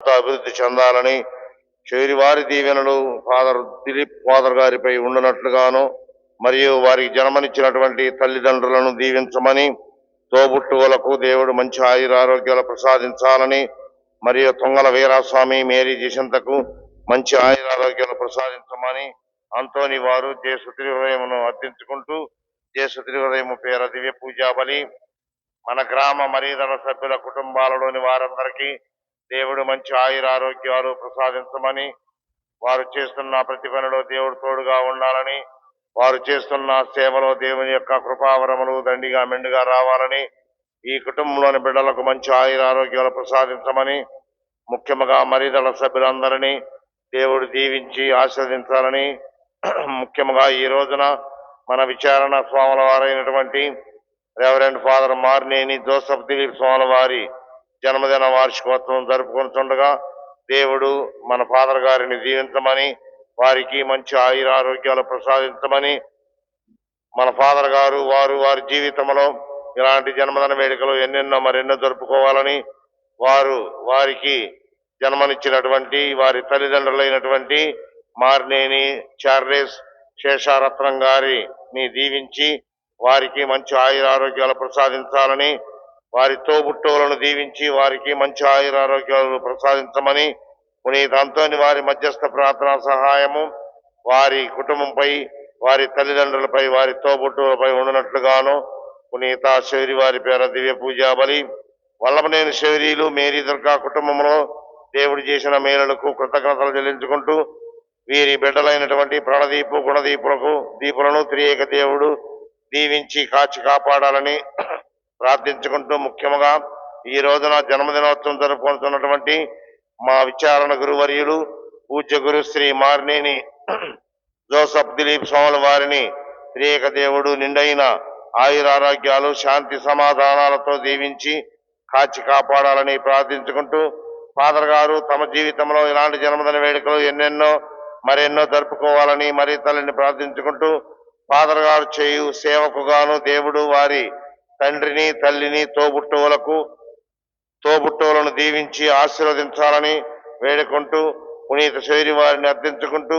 అభివృద్ధి చెందాలని, చివరి వారి దీవెనలు ఫాదర్ దిలీప్ ఫాదర్ గారిపై ఉండనట్లుగాను, మరియు వారికి జన్మనిచ్చినటువంటి తల్లిదండ్రులను దీవించమని, తోబుట్టువులకు దేవుడు మంచి ఆయురారోగ్యాలు ప్రసాదించాలని, మరియు తొంగల వీరాస్వామి మేరీ జశంతకు మంచి ఆయురారోగ్యాలు ప్రసాదించమని అంతోని వారు జేసు తిరుహృదయమును అర్థించుకుంటూ, జేసు తిరుహృదయము పేర దివ్య పూజా బలి మన గ్రామ మరీదల సభ్యుల కుటుంబాలలోని వారందరికీ దేవుడు మంచి ఆయురారోగ్యాలు ప్రసాదించమని, వారు చేస్తున్న ప్రతి పనిలో దేవుడు తోడుగా ఉండాలని, వారు చేస్తున్న సేవలో దేవుని యొక్క కృపావరములు దండిగా మెండుగా రావాలని, ఈ కుటుంబంలోని బిడ్డలకు మంచి ఆయురారోగ్యాలు ప్రసాదించమని, ముఖ్యంగా మరీదల సభ్యులందరినీ దేవుడు దీవించి ఆశీర్వదించాలని, ముఖ్యంగా ఈ రోజున మన విచారణ స్వాముల వారైనటువంటి reverend father Marneni Joseph Dilip స్వాముల వారి జన్మదిన వార్షికోత్సవం జరుపుకుంటుండగా దేవుడు మన ఫాదర్ గారిని దీవించమని, వారికి మంచి ఆయురారోగ్యాలు ప్రసాదించమని, మన ఫాదర్ గారు వారి జీవితంలో ఇలాంటి జన్మదిన వేడుకలు మరెన్నో జరుపుకోవాలని, వారికి జన్మనిచ్చినటువంటి వారి తల్లిదండ్రులైనటువంటి మార్నేని చార్లెస్ శేషారత్నం గారిని దీవించి వారికి మంచి ఆయురారోగ్యాలు ప్రసాదించాలని, వారి తోబుట్టువులను దీవించి వారికి మంచి ఆయురారోగ్యాలు ప్రసాదించమని, పునీత అంతోని వారి మధ్యస్థ ప్రార్థనా సహాయము వారి కుటుంబంపై, వారి తల్లిదండ్రులపై, వారి తోబుట్టువులపై ఉండనట్లుగాను, పునీత శౌరి వారి పేర దివ్య పూజా బలి వల్లభనేని శౌరీలు మేరీ దుర్గా కుటుంబంలో దేవుడు చేసిన మేలులకు కృతజ్ఞతలు చెల్లించుకుంటూ, వీరి బిడ్డలైనటువంటి ప్రణదీపు దీపులను త్రియేక దేవుడు దీవించి కాచి కాపాడాలని ప్రార్థించుకుంటూ, ముఖ్యంగా ఈ రోజున జన్మదినోత్సవం జరుపుకుంటున్నటువంటి మా విచారణ గురువర్యులు పూజ్య గురు శ్రీ మార్నేని జోసఫ్ దిలీప్ స్వాముల వారిని త్రియేక దేవుడు నిండైన ఆయురారోగ్యాలు శాంతి సమాధానాలతో దీవించి కాచి కాపాడాలని ప్రార్థించుకుంటూ, ఫాదర్ గారు తమ జీవితంలో ఇలాంటి జన్మదిన వేడుకలు మరెన్నో జరుపుకోవాలని మరీ తల్లిని ప్రార్థించుకుంటూ, ఫాదర్ గారు చేయు సేవకు గాను దేవుడు వారి తండ్రిని తల్లిని తోబుట్టువులను దీవించి ఆశీర్వదించాలని వేడుకుంటూ, పునీత శౌరి వారిని అర్థించుకుంటూ,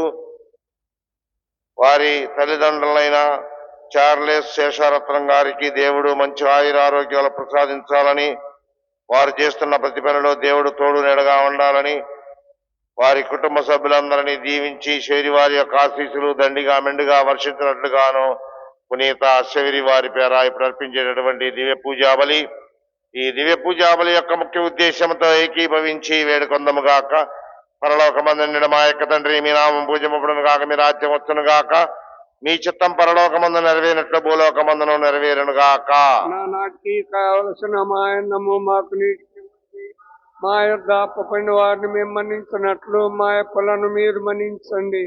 వారి తల్లిదండ్రులైన చార్లెస్ శేషారత్నం గారికి దేవుడు మంచి ఆయురారోగ్యాలు ప్రసాదించాలని, వారు చేస్తున్న ప్రతి పనిలో దేవుడు తోడు నీడగా ఉండాలని, వారి కుటుంబ సభ్యులందరినీ దీవించి శౌరి వారి యొక్క ఆశీస్సులు దండిగా మెండుగా వర్షించినట్లుగాను, పునీత శౌరి వారి పేర ఇప్పుడు అర్పించేటటువంటి దివ్య పూజాబలి, ఈ దివ్య పూజాబలి యొక్క ముఖ్య ఉద్దేశంతో ఏకీభవించి వేడుకొందము గాక. పరలోకమందుండిన మా యొక్క తండ్రి, మీ నామం పూజమపుడును గాక, మీ రాజ్యం వచ్చును గాక, మీ చిత్తం పరలోకమందు నెరవేరినట్లు భూలోకమందును నెరవేరును గాక. నాటికి కావలసిన మాయన్నము మాకు నీటికి మా యొక్క అప్పపడిన వారిని మేము మన్నించినట్లు మా అప్పులను మీరు మన్నించండి.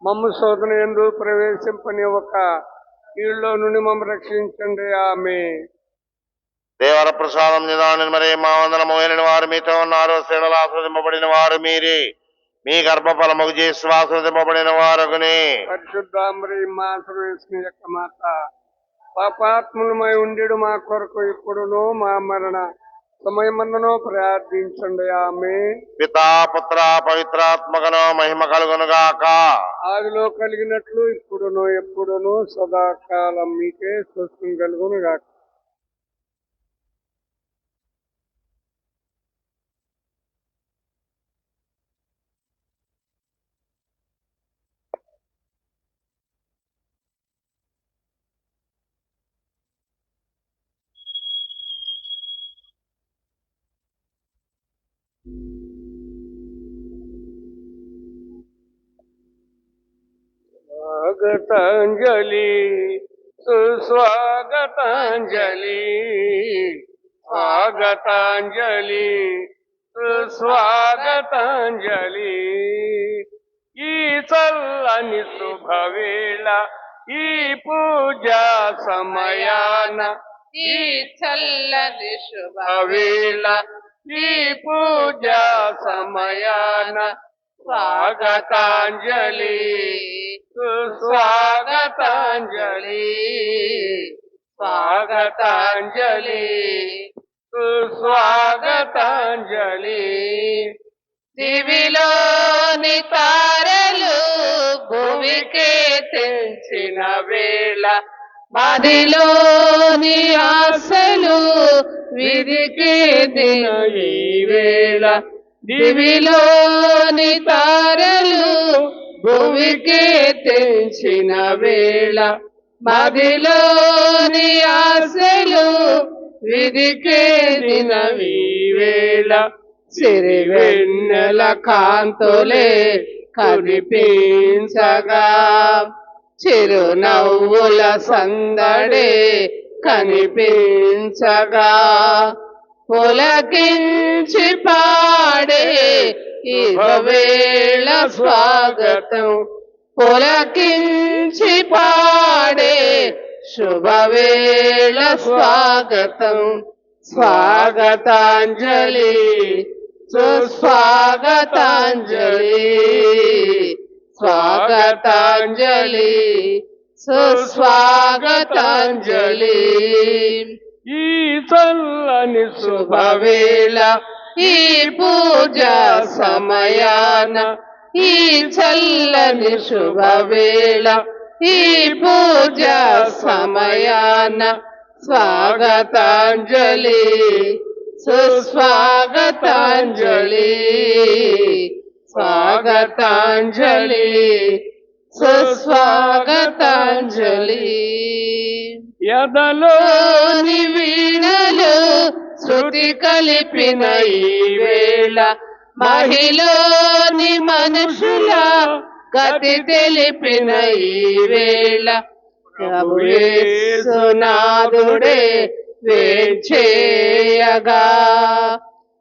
మమ్మ శోధన యందు ప్రవేశింపని ఒక కీళ్ళలో నుండి మమ్మ రక్షించండి. ఆమె దేవర ప్రసాదం నిదాని మరి మా వందనము వెళ్ళిన వారు మీతో ఉన్నారు, స్త్రీలలో ఆస్వాదింపబడిన వారు మీరే, మీ గర్భఫలముకు చేసి ఆస్వాదింపబడిన వారుని పరిశుద్ధాంబరి మా సర్వేశ్వరుని యొక్క మాత, పాపాత్ములమై ఉండేడు మా కొరకు ఇప్పుడును మా మరణ సమయమందును ప్రార్థించండి. ఆమె పితా పుత్ర పవిత్రాత్మకను మహిమ కలుగును గాక. ఆదిలో కలిగినట్లు ఇప్పుడును ఎప్పుడును సదాకాలం మీకే స్వస్థం కలుగును గాక. స్వాగతాంజలి సుస్వాగతాంజలి, స్వాగతాంజలి సుస్వాగతాంజలి. ఈ చల్లని శుభవేళ ఈ పూజా సమయాన, ఈ చల్లని శుభవేళ ఈ పూజా సమయాన, స్వాగతాంజలి సుస్వాగతాంజలి, స్వాగతాంజలి సుస్వాగతాంజలి. దివిలోని తారలు భూమికే తెంచిన వేళ మదిలోని ఆశలు విధికేదిన ఈ వేళ దివిలోని తారలు భూమికే తెంచిన వేళ మదిలోని ఆశలు విధికేదిన ఈ వేళ సిరివెన్నెల కాంతులే కనిపించగా చిరునవ్వుల సందడే కనిపించగా పులకించి పాడే ఇహవేళ స్వాగతం పులకించి పాడే శుభవేళ స్వాగతం స్వాగతాంజలి సుస్వాగతాంజలి స్వాగతాంజలి సుస్వాగతాంజలి ఈ చల్లని శుభవేళ ఈ పూజా సమయాన ఈ చల్లని శుభవేళ ఈ పూజా సమయాన స్వాగతాంజలి సుస్వాగతాంజలి స్వాగతాంజలి సుస్వాగతాంజలి ఎదలోని వీణలు శృతి కలిపిన ఈ వేళ మహిలోని మనుషుల గతి తెలిపిన ఈ వేళ ప్రభుయేసునాథుడే వేచేయగా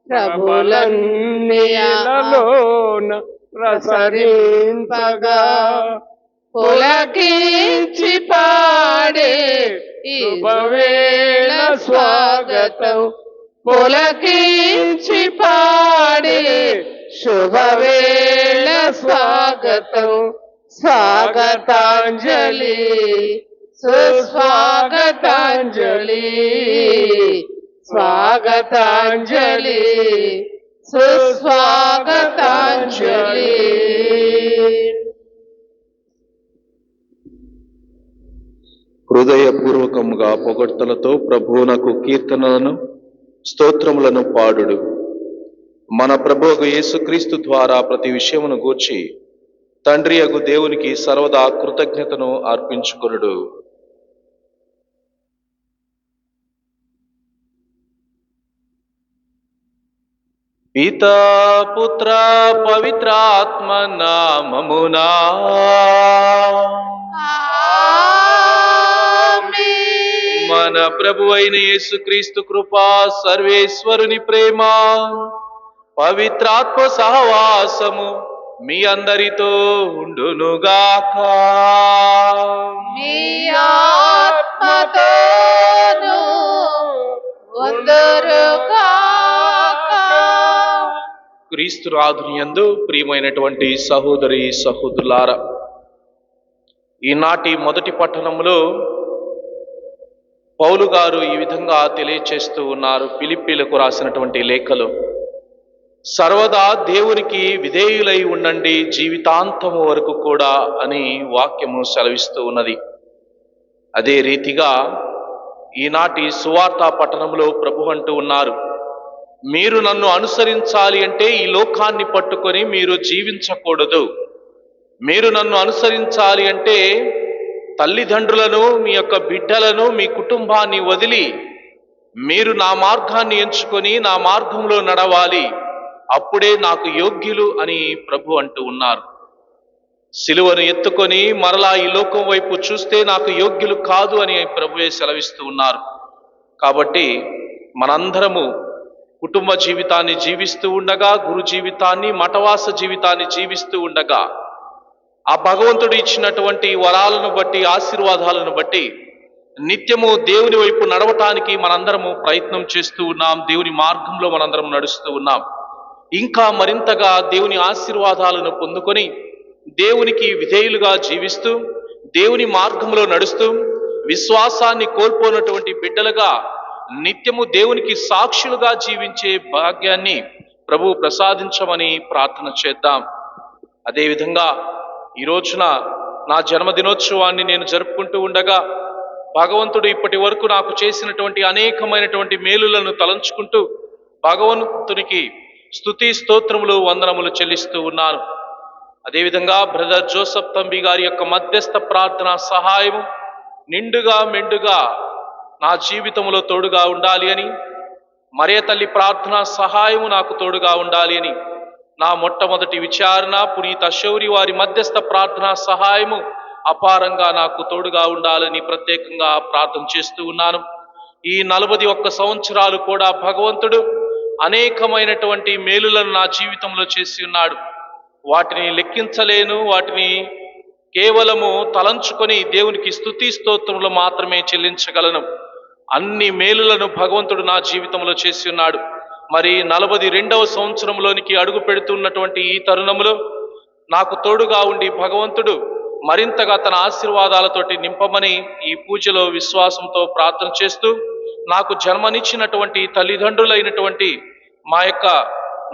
ప్రభులన్నీలలోన ప్రసరింపగా పులకించి పాడే శుభవేళ స్వాగతం పులకించి పాడే శుభవేళ స్వాగతం స్వాగతాంజలి సుస్వాగతాంజలి స్వాగతాంజలి సుస్వాగతాంజలి. హృదయపూర్వకముగా పొగడ్తలతో ప్రభువునకు కీర్తనలను స్తోత్రములను పాడుడు. మన ప్రభువు యేసుక్రీస్తు ద్వారా ప్రతి విషయమును గూర్చి తండ్రి యగు దేవునికి సర్వదా కృతజ్ఞతను అర్పించుకొనుడు. పితా పుత్ర పవిత్రాత్మ నామమునా మన ప్రభు అయిన యేసుక్రీస్తు కృపా, సర్వేశ్వరుని ప్రేమ, పవిత్రాత్మ సహవాసము మీ అందరితో ఉండునుగాక. మీ ఆత్మతోను ఉందురుగాక. క్రీస్తు రాధునియందు ప్రియమైనటువంటి సహోదరి సహోదరులారా, ఈనాటి మొదటి పట్టణంలో పౌలు గారు ఈ విధంగా తెలియచేస్తూ ఉన్నారు. ఫిలిప్పీలకు రాసినటువంటి లేఖలో, సర్వదా దేవునికి విధేయులై ఉండండి జీవితాంతము వరకు కూడా అని వాక్యము సెలవిస్తూ ఉన్నది. అదే రీతిగా ఈనాటి సువార్త పట్టణంలో ప్రభు అంటూ ఉన్నారు, మీరు నన్ను అనుసరించాలి అంటే ఈ లోకాన్ని పట్టుకొని మీరు జీవించకూడదు. మీరు నన్ను అనుసరించాలి అంటే తల్లిదండ్రులను, మీ యొక్క బిడ్డలను, మీ కుటుంబాన్ని వదిలి మీరు నా మార్గాన్ని ఎంచుకొని నా మార్గంలో నడవాలి. అప్పుడే నాకు యోగ్యులు అని ప్రభు అంటూ ఉన్నారు. సిలువను ఎత్తుకొని మరలా ఈ లోకం వైపు చూస్తే నాకు యోగ్యులు కాదు అని ప్రభువే సెలవిస్తూ ఉన్నారు. కాబట్టి మనందరము కుటుంబ జీవితాన్ని జీవిస్తూ ఉండగా, గురు జీవితాన్ని, మఠవాస జీవితాన్ని జీవిస్తూ ఉండగా, ఆ భగవంతుడు ఇచ్చినటువంటి వరాలను బట్టి, ఆశీర్వాదాలను బట్టి నిత్యము దేవుని వైపు నడవటానికి మనందరము ప్రయత్నం చేస్తూ ఉన్నాం. దేవుని మార్గంలో మనందరం నడుస్తూ ఉన్నాం. ఇంకా మరింతగా దేవుని ఆశీర్వాదాలను పొందుకొని దేవునికి విధేయులుగా జీవిస్తూ, దేవుని మార్గంలో నడుస్తూ, విశ్వాసాన్ని కోల్పోయినటువంటి బిడ్డలుగా నిత్యము దేవునికి సాక్షులుగా జీవించే భాగ్యాన్ని ప్రభు ప్రసాదించమని ప్రార్థన చేద్దాం. అదేవిధంగా ఈ రోజున నా జన్మదినోత్సవాన్ని నేను జరుపుకుంటూ ఉండగా భగవంతుడు ఇప్పటి వరకు నాకు చేసినటువంటి అనేకమైనటువంటి మేలులను తలంచుకుంటూ భగవంతునికి స్తుతి స్తోత్రములు వందనములు చెల్లిస్తూ ఉన్నాను. అదేవిధంగా బ్రదర్ జోసఫ్ తంబి గారి యొక్క మధ్యస్థ ప్రార్థన సహాయము నిండుగా మెండుగా నా జీవితంలో తోడుగా ఉండాలి అని, మరియ తల్లి ప్రార్థన సహాయము నాకు తోడుగా ఉండాలి అని, నా మొట్టమొదటి విచారణ పునీత శౌరి వారి మధ్యస్థ ప్రార్థన సహాయము అపారంగా నాకు తోడుగా ఉండాలని ప్రత్యేకంగా ప్రార్థన చేస్తూ ఉన్నాను. ఈ 41 సంవత్సరాలు కూడా భగవంతుడు అనేకమైనటువంటి మేలులను నా జీవితంలో చేసి ఉన్నాడు. వాటిని లెక్కించలేను, వాటిని కేవలము తలంచుకొని దేవునికి స్తుతి స్తోత్రములు మాత్రమే చెల్లించగలను. అన్ని మేలులను భగవంతుడు నా జీవితంలో చేసి ఉన్నాడు. మరి 42వ సంవత్సరంలోనికి అడుగు పెడుతున్నటువంటి ఈ తరుణములో నాకు తోడుగా ఉండి భగవంతుడు మరింతగా తన ఆశీర్వాదాలతోటి నింపమని ఈ పూజలో విశ్వాసంతో ప్రార్థన చేస్తూ, నాకు జన్మనిచ్చినటువంటి తల్లిదండ్రులైనటువంటి మా యొక్క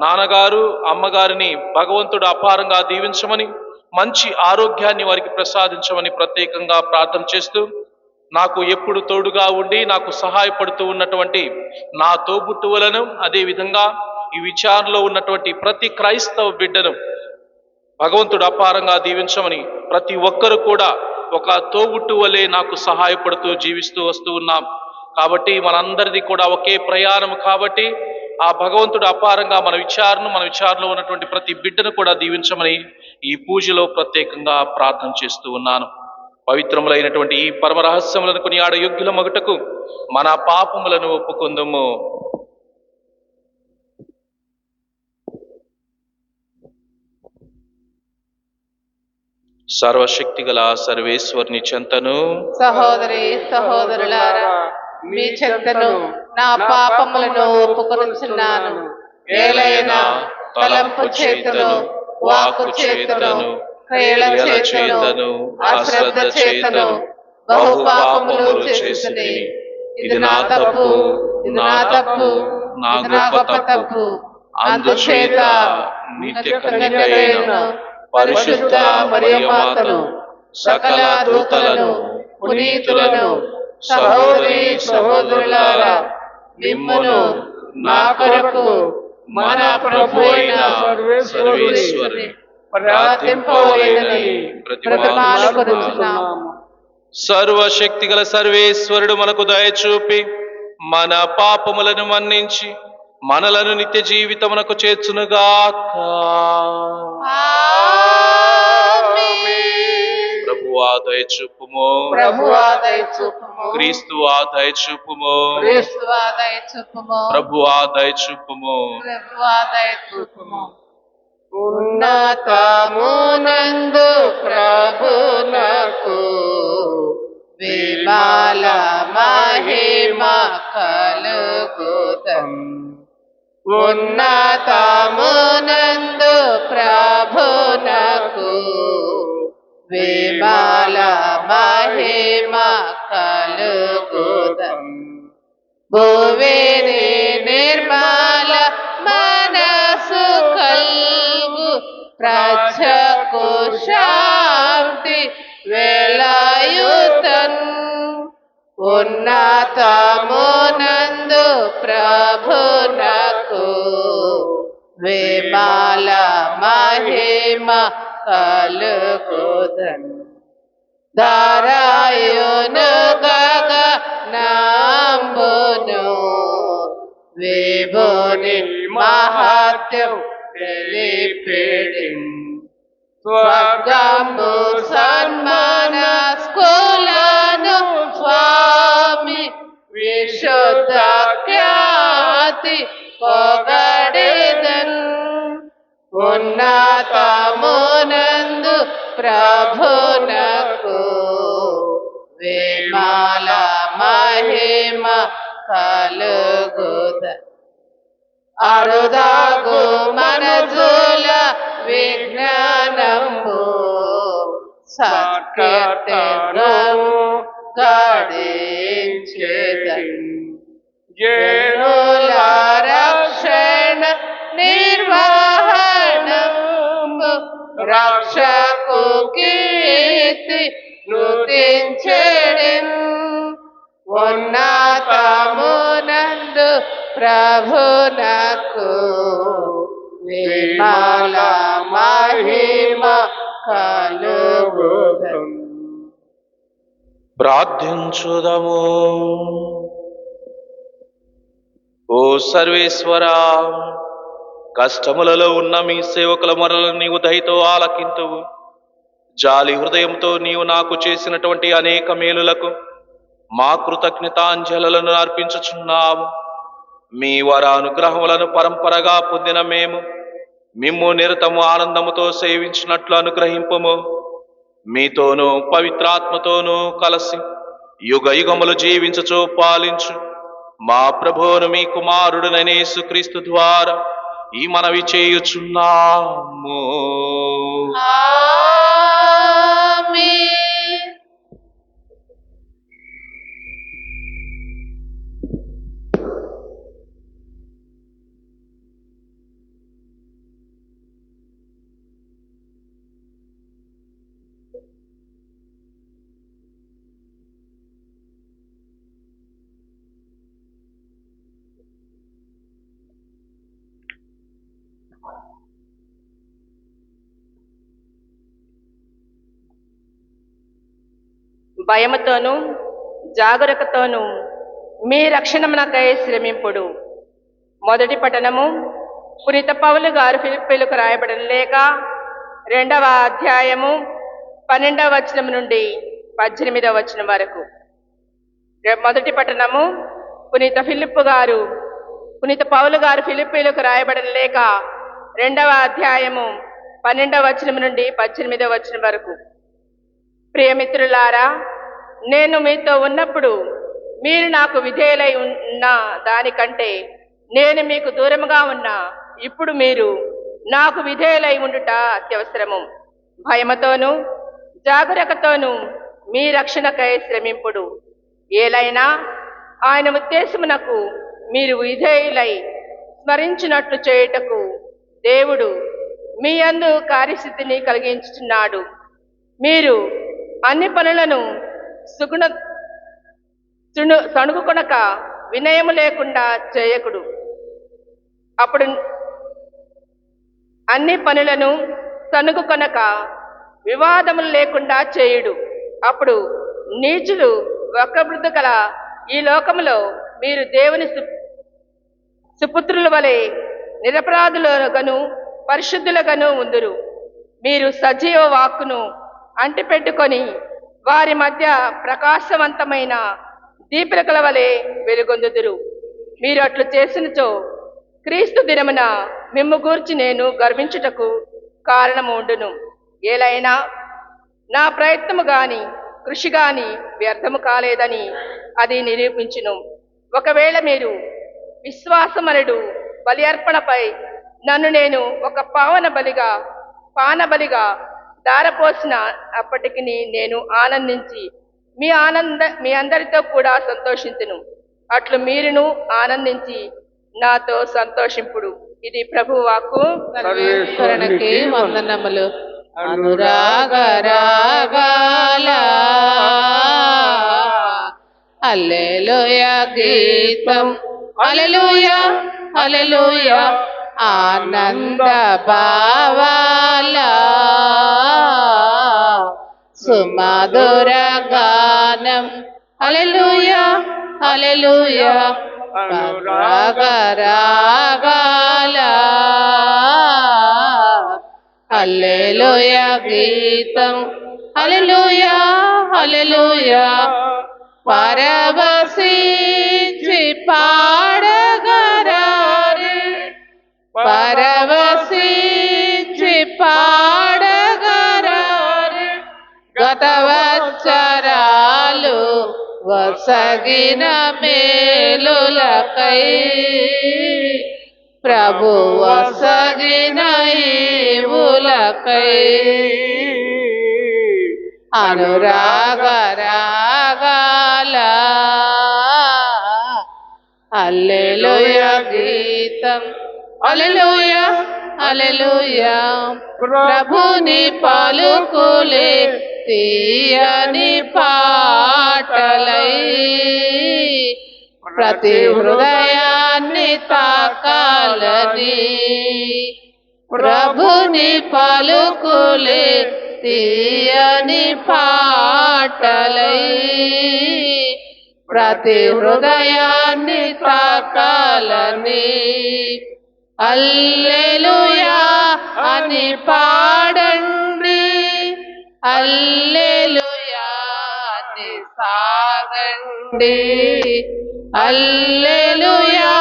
నాన్నగారు అమ్మగారిని భగవంతుడు అపారంగా దీవించమని, మంచి ఆరోగ్యాన్ని వారికి ప్రసాదించమని ప్రత్యేకంగా ప్రార్థన చేస్తూ, నాకు ఎప్పుడు తోడుగా ఉండి నాకు సహాయపడుతూ ఉన్నటువంటి నా తోబుట్టువులను, అదేవిధంగా ఈ విచారణలో ఉన్నటువంటి ప్రతి క్రైస్తవ బిడ్డను భగవంతుడు అపారంగా దీవించమని, ప్రతి ఒక్కరు కూడా ఒక తోబుట్టువలే నాకు సహాయపడుతూ జీవిస్తూ వస్తూ ఉన్నాం. కాబట్టి మనందరిది కూడా ఒకే ప్రయాణం కాబట్టి ఆ భగవంతుడు అపారంగా మన విచారణలో ఉన్నటువంటి ప్రతి బిడ్డను కూడా దీవించమని ఈ పూజలో ప్రత్యేకంగా ప్రార్థన చేస్తూ ఉన్నాను. పవిత్రములైనటువంటి ఈ పరమ రహస్యములను కొనియాడ యోగ్యుల మగుటకు మన పాపములను ఒప్పుకొందుము. సర్వశక్తిగల సర్వేశ్వరుని చెంతను సహోదరి సహోదరులారా, మీ చెంతను నా పాపములను ఒప్పుకొనుచున్నాను. ఏలైనా తలంపు చేతను, వాక్కు చేతను, క్రియల చేతను, అశ్రద్ధ చేతను బహు పాపములు చేసితిని. ఇది నా తప్పు, నా గొప్ప తప్పు. అందుచేత నిత్య కన్యకైన పరిశుద్ధ మరియమాతను, సకల దూతలను, పునీతులను, సహోదరి సహోదరులారా, మిమ్మును నా కొరకు మన ప్రభు అయిన సర్వేశ్వరుని ప్రార్థింపవలెనని ప్రతిమాలుకొనుచున్నాము. సర్వశక్తిగల సర్వేశ్వరుడు మనకు దయచూపి మన పాపములను మన్నించి మనలను నిత్య జీవితమునకు చేర్చునుగాక. ప్రభువా దయచూపుము, క్రీస్తువా దయచూపుము, ప్రభువా దయచూపుము. ఉన్నతమునందు ప్రభునకు విమల మహిమ కలుగుతం. ఉన్నతమునందు ప్రభునకు విమల మహిమ కలుగుతం. భువిని నిర్మల మనసు కల్గు ప్రజకు శాంతి వెలయుతన్. ఉన్నతమునందు ప్రభునకు విమల మహిమ కలుగుదన్. ధరయును గగనంబును విభుని మహత్యం తెలిపెడిన్. స్వర్గంబు సన్మానస్కులను స్వామి విశుద్ధ ఖ్యాతి పొగడెదన్. ఉన్నతమునందు ప్రభునకు విమల మహిమ కలుగుదన్. అరుదాగు మనజుల విజ్ఞానము సత్కర్తను గడించెదన్. జనుల రక్షణ రక్షకు కీర్తి నృతించెడిన్ ఉన్నతమునందు ప్రభునకు విమల మహిమ కలుగును. ప్రార్థించుదము. ఓ సర్వేశ్వరా, కష్టములలో ఉన్న మీ సేవకుల మొరలను నీవు దయతో ఆలకింతువు. జాలి హృదయంతో నీవు నాకు చేసినటువంటి అనేక మేలులకు మా కృతజ్ఞతాంజలులను అర్పించుచున్నాము. మీ వరానుగ్రహములను పరంపరగా పొందిన మేము మిమ్ము నిరతము ఆనందముతో సేవించినట్లు అనుగ్రహింపుము. మీతోనూ పవిత్రాత్మతోనూ కలసి యుగ యుగములు జీవించుచు పాలించు మా ప్రభువును మీ కుమారుడునైన యేసుక్రీస్తు ద్వారా ఈ మనవి చేయుచున్నాము. ఆమేన్. భయముతోనూ జాగరూకతోనూ మీ రక్షణమునకై శ్రమింపుడు. మొదటి పట్టణము పునీత పౌలు గారు ఫిలిప్పీలకు రాయబడిన లేఖ 2వ అధ్యాయము 12వ వచనం నుండి 18వ వచనం వరకు. మొదటి పట్టణము పునీత పౌలు గారు ఫిలిప్పీలకు రాయబడిన లేఖ 2వ అధ్యాయము 12వ వచనం నుండి 18వ వచనం వరకు. ప్రియమిత్రులారా, నేను మీతో ఉన్నప్పుడు మీరు నాకు విధేయులై ఉన్న దానికంటే నేను మీకు దూరముగా ఉన్నా ఇప్పుడు మీరు నాకు విధేయులై ఉండుట అత్యవసరము. భయముతోనూ జాగరూకతోనూ మీ రక్షణకై శ్రమింపుడు. ఏలైనా ఆయన ఉద్దేశమునకు మీరు విధేయులై స్మరించినట్లు చేయుటకు దేవుడు మీ యందు కార్యసిద్ధిని కలిగించుచున్నాడు. మీరు అన్ని పనులను సణుగుకొనక వినయము లేకుండా చేయకుడు. అప్పుడు అన్ని పనులను సణుగుకొనక వివాదములు లేకుండా చేయుడు. అప్పుడు నీచులు వక్రబుద్ధి గల ఈ లోకములో మీరు దేవుని సుపుత్రుల వలె నిరపరాధులుగాను పరిశుద్ధులుగాను ఉందురు. మీరు సజీవ వాక్కును అంటిపెట్టుకొని వారి మధ్య ప్రకాశవంతమైన దీపికల వలె వెలుగొందుదురు. మీరు అట్లు చేసినచో క్రీస్తు దినమున మిమ్ము గూర్చి నేను గర్వించుటకు కారణము ఉండును. ఏలైనా నా ప్రయత్నము గాని కృషి గాని వ్యర్థము కాలేదని అది నిరూపించును. ఒకవేళ మీరు విశ్వాసమనుడు బలి అర్పణపై నన్ను నేను ఒక పానబలిగా దారపోసిన అప్పటికి నేను ఆనందించి మీ అందరితో కూడా సంతోషించును. అట్లు మీరును ఆనందించి నాతో సంతోషింపుడు. ఇది ప్రభు వాక్కు. సర్వేశ్వరునికి వందనములు. అనురాగ రాగాల హల్లెలూయా గీతం, హల్లెలూయా హల్లెలూయా ఆనంద భావాల సుమధుర గానం, హల్లెలూయా హల్లెలూయా అనురాగ రాగాల హల్లెలూయా గీతం, హల్లెలూయా హల్లెలూయా పరవశించి పాడగరారే, పరవశించి పాడగరారే గతవత్సరాలు వసగిన మేలులకై ప్రభు వసగిన ఈవులకై అనురాగ రాగాల హల్లెలూయా గీతం, హల్లెలూయా హల్లెలూయా. ప్రభుని పలుకులే తీయని పాటలై ప్రతి హృదయాన్ని తాకాలని. ప్రభుని పలుకులే తీయని పాటలై ప్రతి హృదయాన్ని తాకాలని. హల్లెలూయా అని పాడండి, హల్లెలూయా అని సాగండి. హల్లెలూయా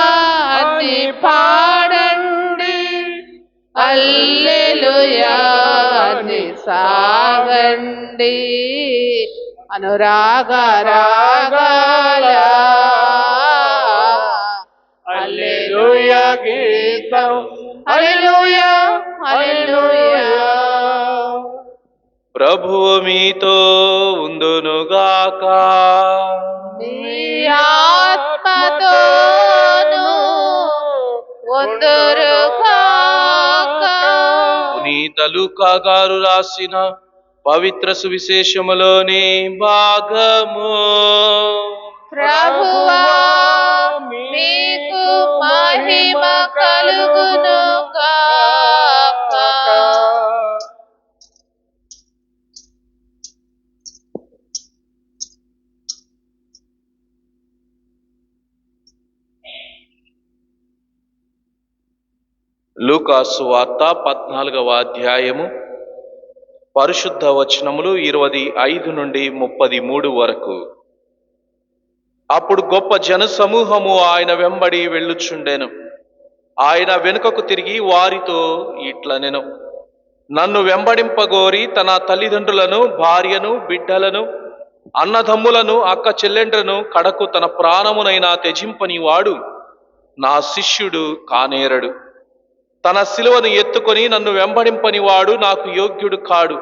అని పాడండి, హల్లెలూయా అని సాగండి. అనురాగ రాగాల హల్లెలూయా గీతం, హల్లెలూయా హల్లెలూయా. ప్రభువు మీతో ఉందునుగాక. నీ ఆత్మతోను ఉందురుగాక. పునీత లూకా గారు రాసిన పవిత్ర సువిశేషములోని భాగము. ప్రభువా మీకు మహిమ కలుగునుగాక. లూకా సువార్త 14వ అధ్యాయము పరిశుద్ధ వచనములు 25 నుండి 33 వరకు. అప్పుడు గొప్ప జన సమూహము ఆయన వెంబడి వెళ్ళుచుండెను. ఆయన వెనుకకు తిరిగి వారితో ఇట్లనెను, నన్ను వెంబడింపగోరి తన తల్లిదండ్రులను, భార్యను, బిడ్డలను, అన్నదమ్ములను, అక్క చెల్లెండ్రను కడకు తన ప్రాణమునైనా త్యజింపని వాడు నా శిష్యుడు కానేరడు. తన శిలువను ఎత్తుకొని నన్ను వెంబడింపని వాడు నాకు యోగ్యుడు కాడు.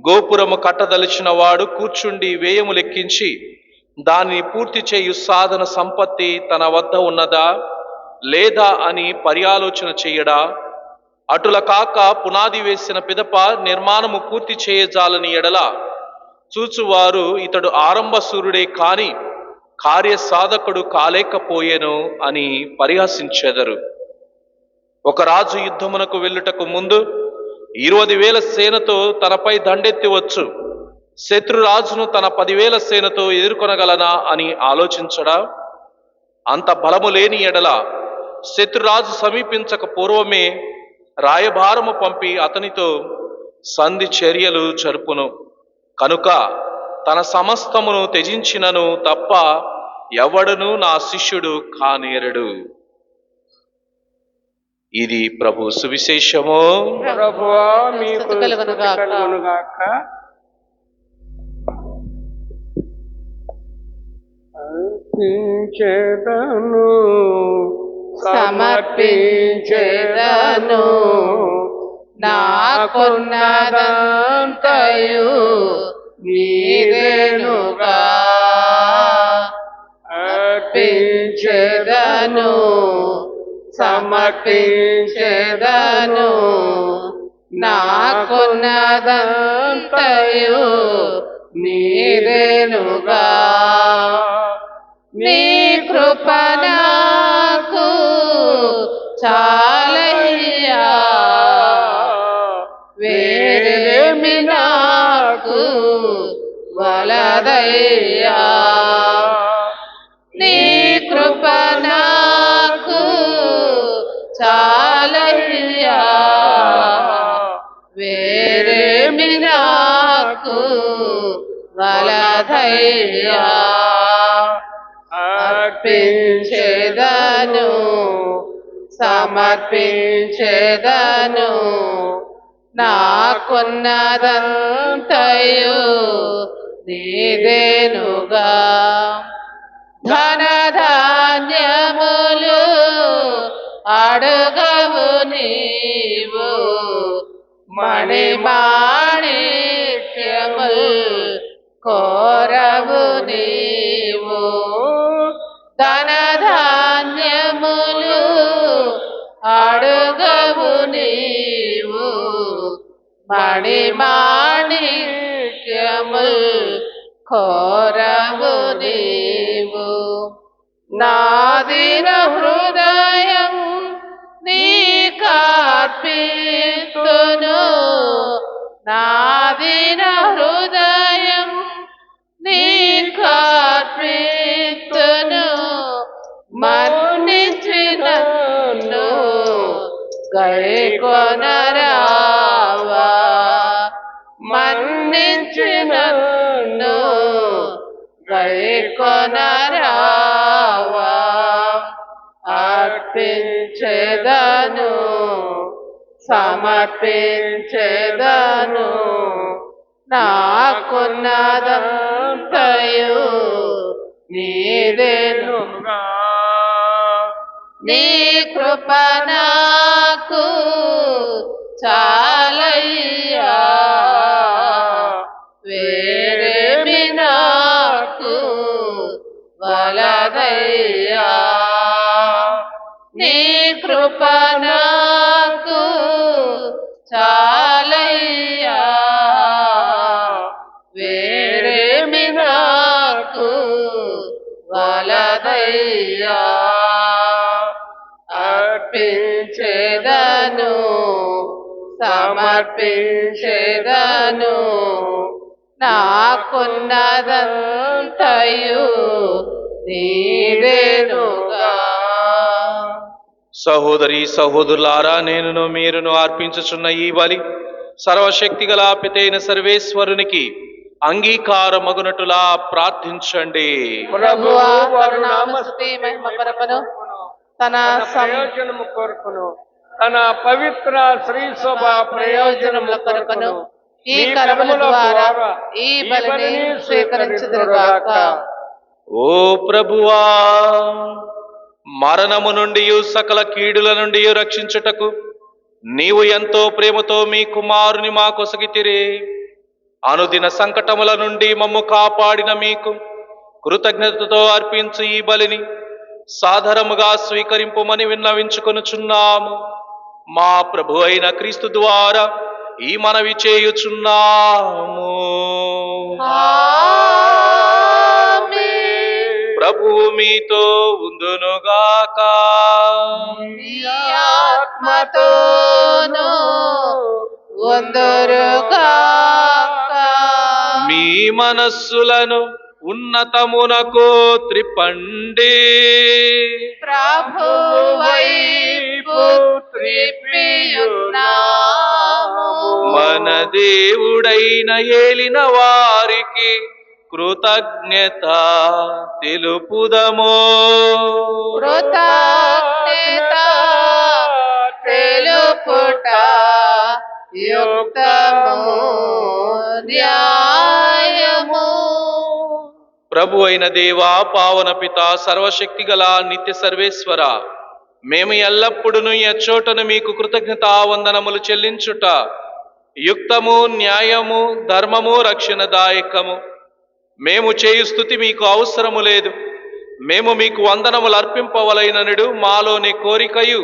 గోపురము కట్టదలిచిన వాడు కూర్చుండి వ్యయము లెక్కించి దానిని పూర్తి చేయు సాధన సంపత్తి తన వద్ద ఉన్నదా లేదా అని పర్యాలోచన చేయడా? అటుల కాక పునాది వేసిన పిదప నిర్మాణము పూర్తి చేయజాలని ఎడల చూచువారు ఇతడు ఆరంభ సూర్యుడే కాని కార్యసాధకుడు కాలేకపోయెను అని పరిహసించెదరు. ఒక రాజు యుద్ధమునకు వెళ్ళుటకు ముందు 20,000 సేనతో తనపై దండెత్తి వచ్చు. శత్రురాజును తన 10,000 సేనతో ఎదుర్కొనగలనా అని ఆలోచించడా? అంత బలము లేని ఎడల శత్రురాజు సమీపించక పూర్వమే రాయభారము పంపి అతనితో సంధి చర్యలు జరుపును. కనుక తన సమస్తమును త్యజించినను తప్ప ఎవడును నా శిష్యుడు కానేరడు. ఇది ప్రభు సువిశేషము. ప్రభువా మీకు స్తుతి కలుగునుగాక. కలుగునుగాక. అర్పించెదను, సమర్పించెదను నాకున్నదంతయు నీవేనుగా. అర్పించెదను, సమర్పించెదను నాకున్నదంతయు నీవేనుగా. నీ కృప నాకు చాలయ్యా, వేరేమి నాకు వలదయ్యా. నీ కృప నాకు చాలయ్యా, వేరేమి నాకు వలదయ్యా. అర్పించెదను, సమర్పించెదను నాకున్నదంతయు నీదేనుగా. ధనధాన్యములు అడుగవు నీవు, మణిమాణిక్యములు కోరవు నీవు. ధనధాన్యములు అడుగవు మణిమాణిక్యముల్ కోరవు నీవు. నాదిన హృదయం నీకర్పిస్తును, నాదిన హృదయం నీకర్పిస్తును. మన్నించినను గైకొనరావా, మన్నించినను గైకొనరావా. అర్పించెదను, సమర్పించెదను నాకున్నదంతయు నీదేనుగా. నీ కృప నాకు చాలయ్యా, వేరేమి నాకు వలదయ్యా. నీ కృప నాకు చాలయ్యా, వేరేమి నాకు వలదయ్యా. అర్పించెదను, సమర్పించెదను నాకున్నదంతయు నీదేనుగా. సహోదరి సహోదరులారా, నేనును మీరును అర్పించుచున్న ఈ బలి సర్వశక్తి గల పితైన సర్వేశ్వరునికి అంగీకారమగునట్టులా ప్రార్థించండి. ప్రభువా వారు నామస్తుతి మహిమ పరపను, తన ప్రయోజనము కొరకును, తన పవిత్ర శ్రీ శోభ ప్రయోజనముల కొరకును ఈ కరముల ద్వారా ఈ బలిని స్వీకరించుదురుగాక. ఓ ప్రభువా, మరణము నుండి సకల కీడుల నుండి రక్షించుటకు నీవు ఎంతో ప్రేమతో మీ కుమారుని మాకొసగితిరే. అనుదిన సంకటముల నుండి మమ్ము కాపాడిన మీకు కృతజ్ఞతతో అర్పించు ఈ బలిని సాధారముగా స్వీకరింపుమని విన్నవించుకొనుచున్నాము. మా ప్రభు అయిన క్రీస్తు ద్వారా ఈ మనవి చేయుచున్నాము. ప్రభువు మీతో ఉందునుగాక. నీ ఆత్మతోను ఉందురుగాక. మీ మనస్సులను ఉన్నతమునకు త్రిప్పండి. ప్రభువైపు త్రిప్పియున్నాము. మన దేవుడైన ఏలిన వారికి కృతజ్ఞత తెలుపుదము. కృతజ్ఞత తెలుపుట యుక్తము న్యాయము. ప్రభు అయిన దేవా, పావన పిత, సర్వశక్తి గల నిత్య సర్వేశ్వర, మేము ఎల్లప్పుడూ ఎచ్చోటను మీకు కృతజ్ఞతావందనములు చెల్లించుట యుక్తము, న్యాయము, ధర్మము, రక్షణదాయకము. మేము చేయు స్తుతి మీకు అవసరము లేదు. మేము మీకు వందనములు అర్పింపవలైననుడు మాలోని కోరికయు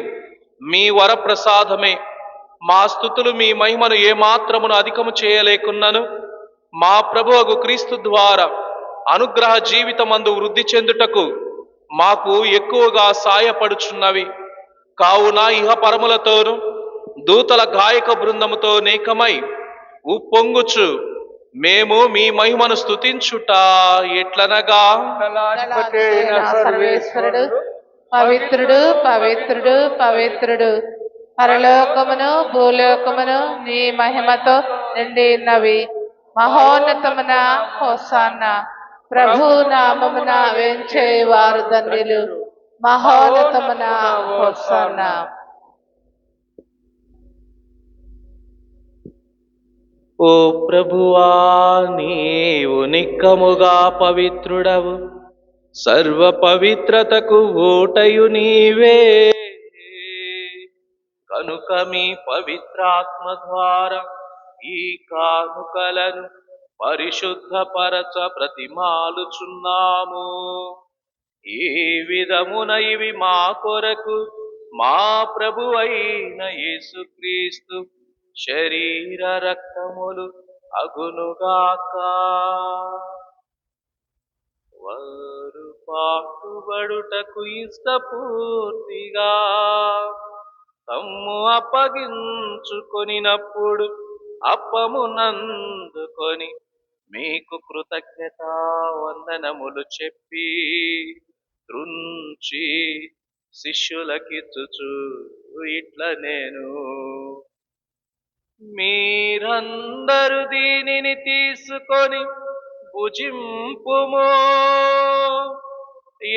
మీ వరప్రసాదమే. మా స్తుతులు మీ మహిమను ఏమాత్రమును అధికము చేయలేకున్నను మా ప్రభువగు క్రీస్తు ద్వారా అనుగ్రహ జీవితమందు వృద్ధి చెందుటకు మాకు ఎక్కువగా సాయపడుచున్నవి. కావున ఇహ పరములతోను దూతల గాయక బృందముతో నేకమై ఉప్పొంగుచు మేము మీ మహిమను స్తుతించుట ఎట్లనగా, సర్వేశ్వరుడు పవిత్రుడు పవిత్రుడు పవిత్రుడు, పరలోకమును భూలోకమును నీ మహిమతో నిండినవి. మహోన్నతమున హోసాన్నా. ప్రభు నామమున వేంచేవారు ధన్యులు. మహోన్నతమున హోసాన్నా. ఓ ప్రభువా, నీవు నిక్కముగా పవిత్రుడవు. సర్వ పవిత్రతకు ఓటయు నీవే. కనుక మీ పవిత్రాత్మ ద్వారా ఈ కానుకలను పరిశుద్ధపరచ ప్రతిమాలుచున్నాము. ఈ విధమున ఇవి మా కొరకు మా ప్రభు అయిన యేసుక్రీస్తు శరీర రక్తములు అగునుగాక. వారు పాటుబడుటకు ఇష్టపూర్తిగా తమ్ము అప్పగించుకొనినప్పుడు అప్పమునందుకొని మీకు కృతజ్ఞత వందనములు చెప్పి త్రుంచి శిష్యులకిచ్చుచు ఇట్ల నేను, మీరందరూ దీనిని తీసుకొని భుజింపుము.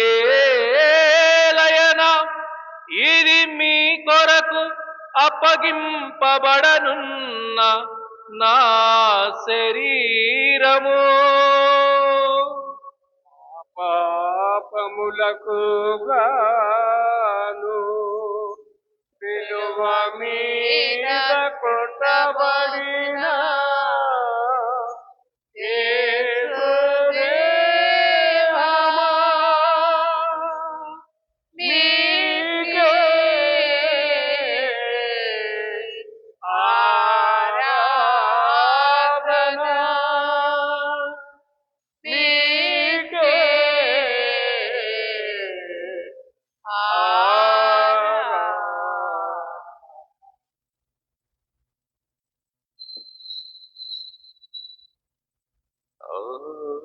ఏలయనా ఇది మీ కొరకు అప్పగింపబడనున్న నా శరీరము. పాపములకు గాను సిలువ మీద కొట్టబడిన యేసుదేవమా, నీకే ఆరాధన, నీకే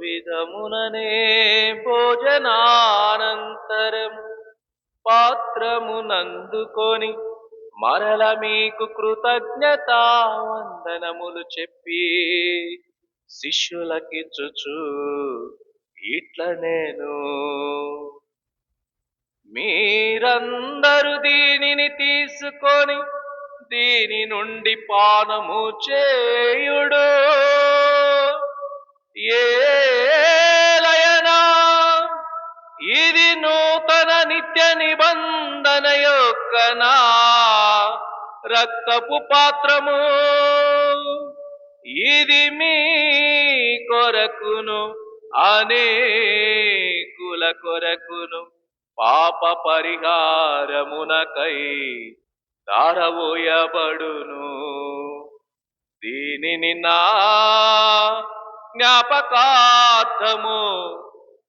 విధముననే భోజనానంతరము పాత్రమునందుకొని మరల మీకు కృతజ్ఞతా వందనములు చెప్పి శిష్యులకిచ్చుచు ఇట్ల నేను, మీరందరూ దీనిని తీసుకొని దీని నుండి పానము చేయుడు. ఏలయనా ఇది నూతన నిత్య నిబంధన యొక్క నా రక్తపు పాత్రము. ఇది మీ కొరకును అనేకుల కొరకును పాప పరిహారమునకై దారవోయబడును. దీనిని నా జ్ఞాపకార్థము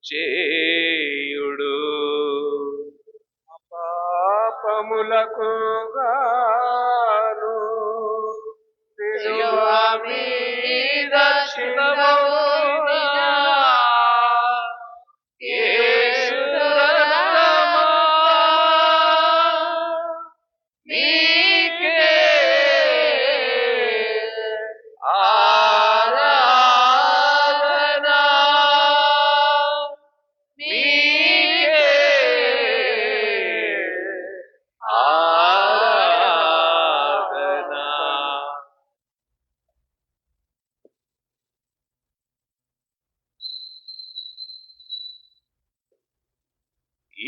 చేయుడు. పాపములకు గాను సిలువ మీద చిన్నమౌన యేసు రక్తమా, నీకే ఆరాధన, నీకే ఆరాధన.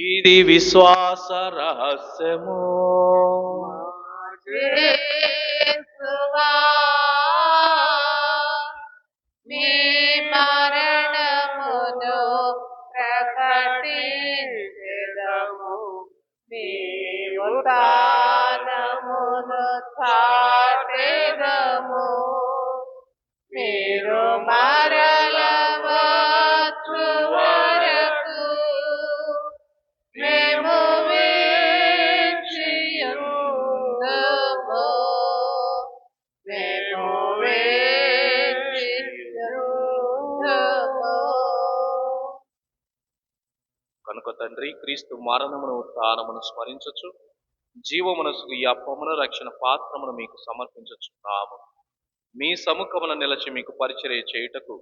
ఇది విశ్వాస రహస్యము. యేసువా, మీ మరణమును ప్రకటించెదము, మీ ఉత్థానమును చాటెదము. మీరు మరల వచ్చు వరకు మేము వేచియుందుము, మేము వేచియుందుము. కనుక తండ్రి, క్రీస్తు మరణమును ఉత్థానమును స్మరించచ్చు జీవమునసుకు ఈ అప్పమును రక్షణ పాత్రమును మీకు సమర్పించుచున్నాము. మీ సముఖమున నిలచి మీకు పరిచర్య చేయుటకు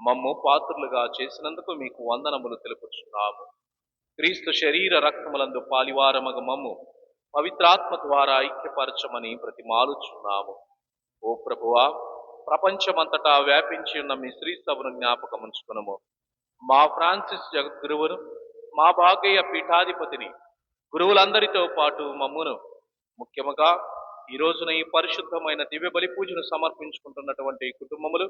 మమ్ము పాత్రులుగా చేసినందుకు మీకు వందనములు తెలుపుచున్నాము. క్రీస్తు శరీర రక్తములందు పాలివారమగ మమ్ము పవిత్రాత్మ ద్వారా ఐక్యపరచమని ప్రతిమాలుచున్నాము. ఓ ప్రభువా, ప్రపంచమంతటా వ్యాపించి ఉన్న మీ శ్రీ సభను జ్ఞాపకముంచుకునము. మా ఫ్రాన్సిస్ జగద్గురువును, మా భాగయ్య పీఠాధిపతిని, గురువులందరితో పాటు మమ్మును, ముఖ్యముగా ఈ రోజున ఈ పరిశుద్ధమైన దివ్య బలి పూజను సమర్పించుకుంటున్నటువంటి కుటుంబములు,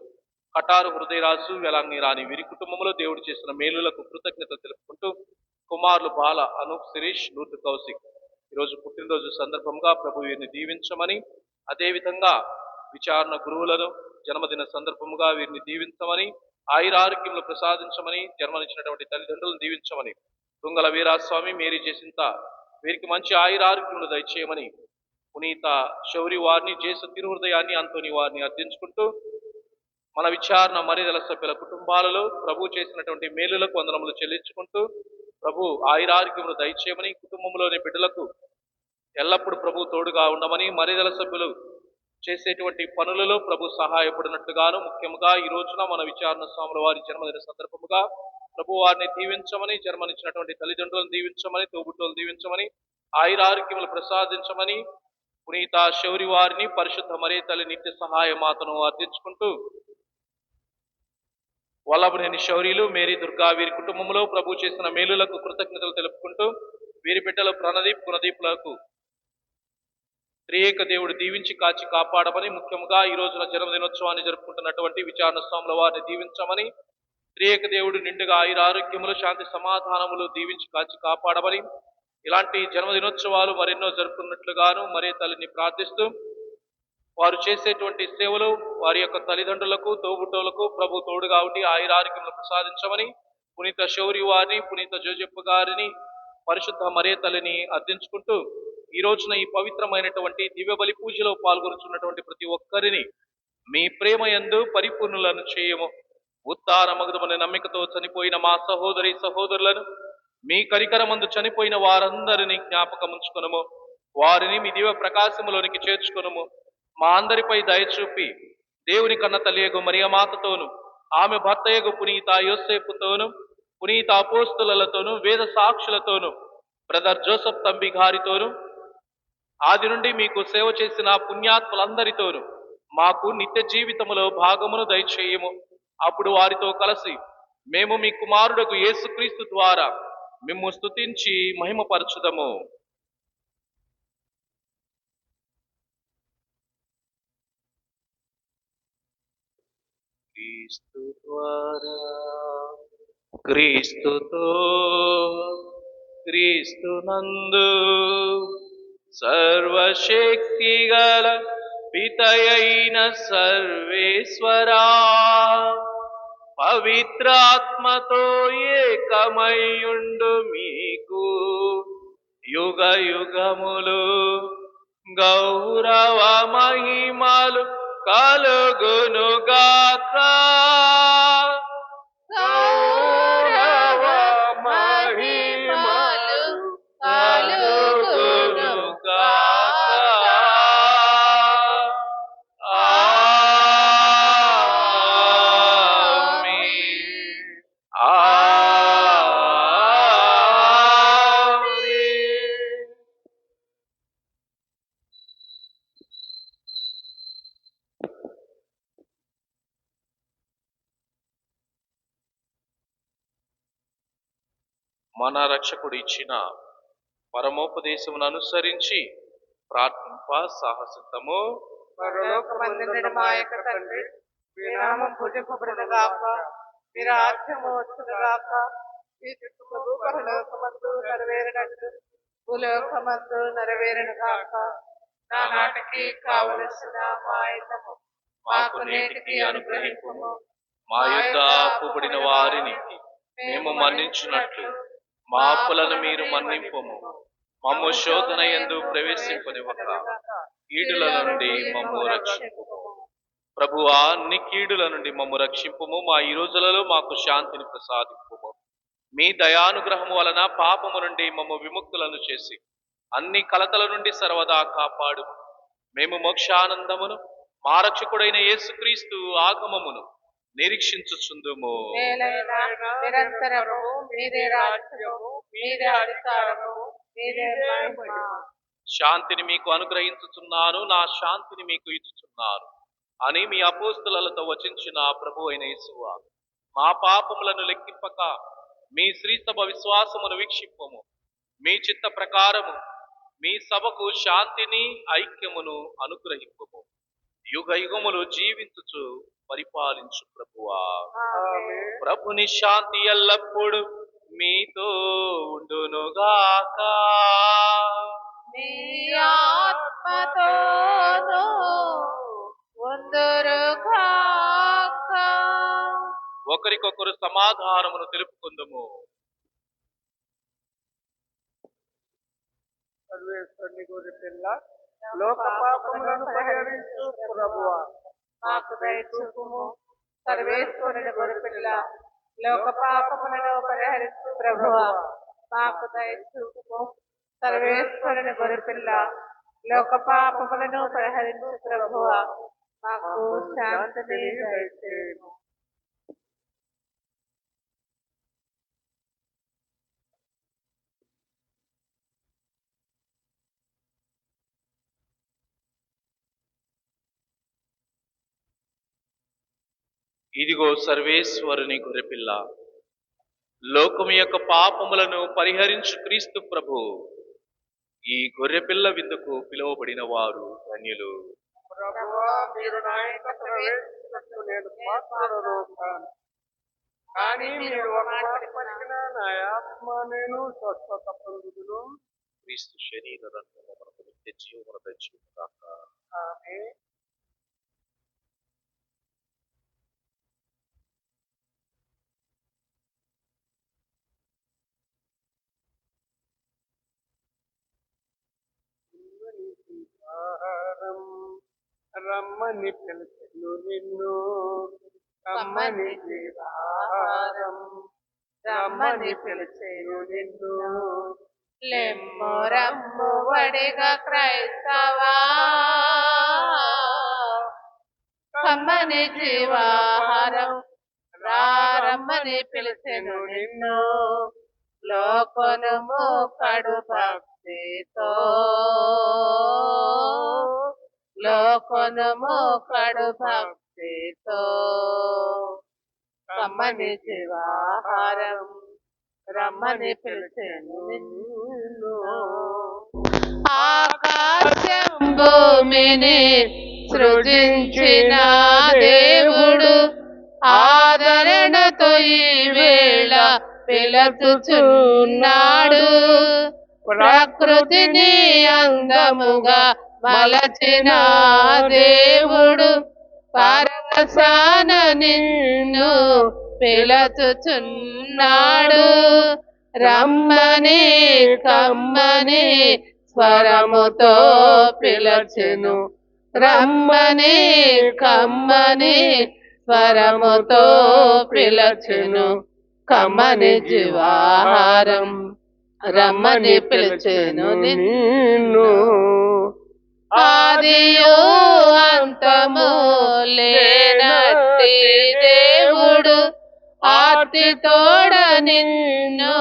కటారు హృదయరాజు, వెలాంగి రాణి వీరి కుటుంబములు దేవుడు చేసిన మేలులకు కృతజ్ఞత తెలుపుకుంటూ, కుమారులు బాల, అనూప్, శిరీష్, నూతు, కౌశిక్ ఈరోజు పుట్టినరోజు సందర్భంగా ప్రభు వీరిని దీవించమని అదేవిధంగా విచారణ గురువులను జన్మదిన సందర్భముగా వీరిని దీవించమని, ఆయురారోగ్యములు ప్రసాదించమని, జన్మనిచ్చినటువంటి తల్లిదండ్రులను దీవించమని, తుంగల వీరాస్వామి, మేరీ జసింత వీరికి మంచి ఆయురారోగ్యములు దయచేయమని, పునీత శౌరి వారిని, జేసు తిరుహృదయాన్ని, అంతోని వారిని అర్థించుకుంటూ, మన విచారణ మర్యాదల సభ్యుల కుటుంబాలలో ప్రభు చేసినటువంటి మేలులకు వందనములు చెల్లించుకుంటూ, ప్రభు ఆయురారోగ్యములు దయచేయమని, కుటుంబంలోని బిడ్డలకు ఎల్లప్పుడూ ప్రభు తోడుగా ఉండమని, మర్యాదల సభ్యులు చేసేటువంటి పనులలో ప్రభు సహాయపడినట్లుగాను, ముఖ్యంగా ఈ రోజున మన విచారణ స్వాముల వారి జన్మదిన సందర్భముగా ప్రభు వారిని దీవించమని, జన్మనిచ్చినటువంటి తల్లిదండ్రులను దీవించమని, తోబుట్టువులను దీవించమని, ఆయురారోగ్యములు ప్రసాదించమని, పునీత శౌరి వారిని, పరిశుద్ధ మరియ తల్లి నిత్య సహాయ మాతను అర్థించుకుంటూ, వల్లభనేని శౌర్యులు, మేరీ దుర్గా వీరి కుటుంబంలో ప్రభు చేసిన మేలులకు కృతజ్ఞతలు తెలుపుకుంటూ, వీరి బిడ్డలు ప్రణదీప్, గుణదీపులకు త్రియేక దేవుడు దీవించి కాచి కాపాడమని, ముఖ్యంగా ఈ రోజున జన్మదినోత్సవాన్ని జరుపుకుంటున్నటువంటి విచారణ స్వాముల వారిని దీవించమని, త్రియేక దేవుడు నిండుగా ఆయురారోగ్యములు, శాంతి సమాధానములు దీవించి కాచి కాపాడమని, ఇలాంటి జన్మదినోత్సవాలు మరెన్నో జరుపుకున్నట్లుగాను మరే తల్లిని ప్రార్థిస్తూ, వారు చేసేటువంటి సేవలు వారి యొక్క తల్లిదండ్రులకు, తోబుట్టువులకు ప్రభు తోడుగా ఉండి ఆయురారోగ్యములు ప్రసాదించమని, పునీత శౌరి వారిని, పునీత జోజెఫ్ గారిని, పరిశుద్ధ మరియ తల్లిని అర్థించుకుంటూ, ఈ రోజున ఈ పవిత్రమైనటువంటి దివ్య బలి పూజలో పాల్గొనుచున్నటువంటి ప్రతి ఒక్కరిని మీ ప్రేమ యందు పరిపూర్ణులను చేయము. ఉత్తాన మగుదమని నమ్మికతో చనిపోయిన మా సహోదరి సహోదరులను, మీ కరికరమందు చనిపోయిన వారందరినీ జ్ఞాపకముంచుకొనుము. వారిని మీ దివ్య ప్రకాశములోనికి చేర్చుకొనుము. మా అందరిపై దయచూపి దేవుని కన్న తల్లియగు మరియమాతతోను, ఆమె భర్తయగు పునీత యోసేపుతోను, పునీత అపోస్తులతోను, వేద సాక్షులతోను, బ్రదర్ జోసఫ్ తంబి గారితోను, ఆది నుండి మీకు సేవ చేసిన పుణ్యాత్ములందరితోను మాకు నిత్య జీవితములో భాగమును దయచేయము. అప్పుడు వారితో కలిసి మేము మీ కుమారుడకు యేసుక్రీస్తు ద్వారా మిమ్ము స్తుతించి మహిమపరచుదము. క్రీస్తు ద్వారా, క్రీస్తుతో, క్రీస్తునందు సర్వశక్తి గల పితయైన సర్వేశ్వరా, పవిత్రాత్మతో ఏకమయుండు మీకు యుగ యుగములు గౌరవ మహిమలు కలుగునుగాక. గౌరవ మహిమలు కలుగునుగాక. మన రక్షకుడు ఇచ్చిన పరమోపదేశమును అనుసరించి ప్రార్థింప సాహసిద్దాము. పరలోకమందున్న మా యొక్క తండ్రి, మీ నామం పూజింపబడునుగాక, మీ రాజ్యము వచ్చునుగాక, మీ చిత్తము పరలోకమందు నెరవేరినట్లు భూలోకమందు నెరవేరునుగాక. నానాటికి కావలసిన మా అన్నము మాకు నేటికి అనుగ్రహింపుము. మా యుద్ధ అప్పుబడిన వారిని మేము మన్నించున్నట్లు మా అప్పులను మీరు మన్నింపుము. మమ్ము శోధన యందు ప్రవేశింపనివ్వక కీడుల నుండి మమ్ము రక్షింపుము. ప్రభువా, అన్ని కీడుల నుండి మమ్ము రక్షింపుము. మా ఈ రోజులలో మాకు శాంతిని ప్రసాదింపుము. మీ దయానుగ్రహము వలన పాపము నుండి మమ్ము విముక్తులను చేసి అన్ని కలతల నుండి సర్వదా కాపాడు. మేము మోక్షానందమును మా రక్షకుడైన యేసుక్రీస్తు ఆగమమును నిరీక్షించుచుందుము. నిరంతరము మీరే రాజ్యము, మీరే అధికారము, మీరే మహిమ. శాంతిని మీకు అనుగ్రహించుచున్నాను, నా శాంతిని మీకు ఇచ్చుచున్నాను అని మీ అపోస్తులతో వచించిన ప్రభు అయిన యేసువా, మా పాపములను లెక్కింపక మీ శ్రీసభ విశ్వాసమును వీక్షింపము. మీ చిత్త ప్రకారము మీ సభకు శాంతిని ఐక్యమును అనుగ్రహింపము. యుగ యుగములు జీవించుచు పరిపాలించు ప్రభువా. ప్రభుని శాంతి ఎల్లప్పుడు మీతో ఉండునుగాక. నీ ఆత్మతోను ఉందురుగాక. ఒకరికొకరు సమాధానమును తెలుపుకుందుము. సర్వేశ్వరుని గొర్రె పిల్ల లోక పాపములను పరిహరించు ప్రభువా మాకు దయ చూపుము. సర్వేశ్వరుని గొర్రెపిల్ల లోక పాపములను పరిహరించు ప్రభువా మాకు దయ చూపుము. సర్వేశ్వరుని గొర్రెపిల్ల లోక పాపములను పరిహరించు ప్రభువా మాకు శాంతిని దయచేయుము. ఇదిగో సర్వేశ్వరుని గొర్రెపిల్ల, లోకము యొక్క పాపములను పరిహరించు క్రీస్తు ప్రభు. ఈ గొర్రెపిల్ల విందుకు పిలువబడిన వారు ధన్యులు. ప్రభువా మీరు నా ఇంట ప్రవేశించుటకు నేను పాత్రుడను కాను. కానీ మీరు ఒక మాట పలికినా నా ఆత్మ నేను స్వస్థత పొందుదును. క్రీస్తు శరీర రక్తము మనకు నిత్య జీవమును దయచేయుగాక. ఆమేన్. ఆహారం రమ్మని పిలుచును నిన్ను, రమ్మని జీవాహారం రమ్మని పిలుచును నిన్ను. లెమ్ము రమ్ము వడిగా క్రైస్తవా, కమ్మని జీవాహారం రమ్మని పిలిచెను నిన్ను. లోకను కడు భక్తితో, లోకను కడు భక్తితో కమ్మని జీవాహారం రమ్మని పిలిచెను నిన్ను. ఆకాశం భూమిని సృజించిన దేవుడు ఆదరణతో ఈ వేళ పిలుచుచున్నాడు. ప్రకృతిని అందముగా మలచిన దేవుడు పరవశాన నిన్ను పిలుచుచున్నాడు. రమ్మని కమ్మని స్వరముతో పిలచెను, రమ్మని కమ్మని స్వరముతో పిలచెను. కమ్మని జీవాహారం రమ్మని పిలిచెను నిన్ను. ఆదియు అంతము లేనట్టి దేవుడు ఆర్తి తోడ నిన్ను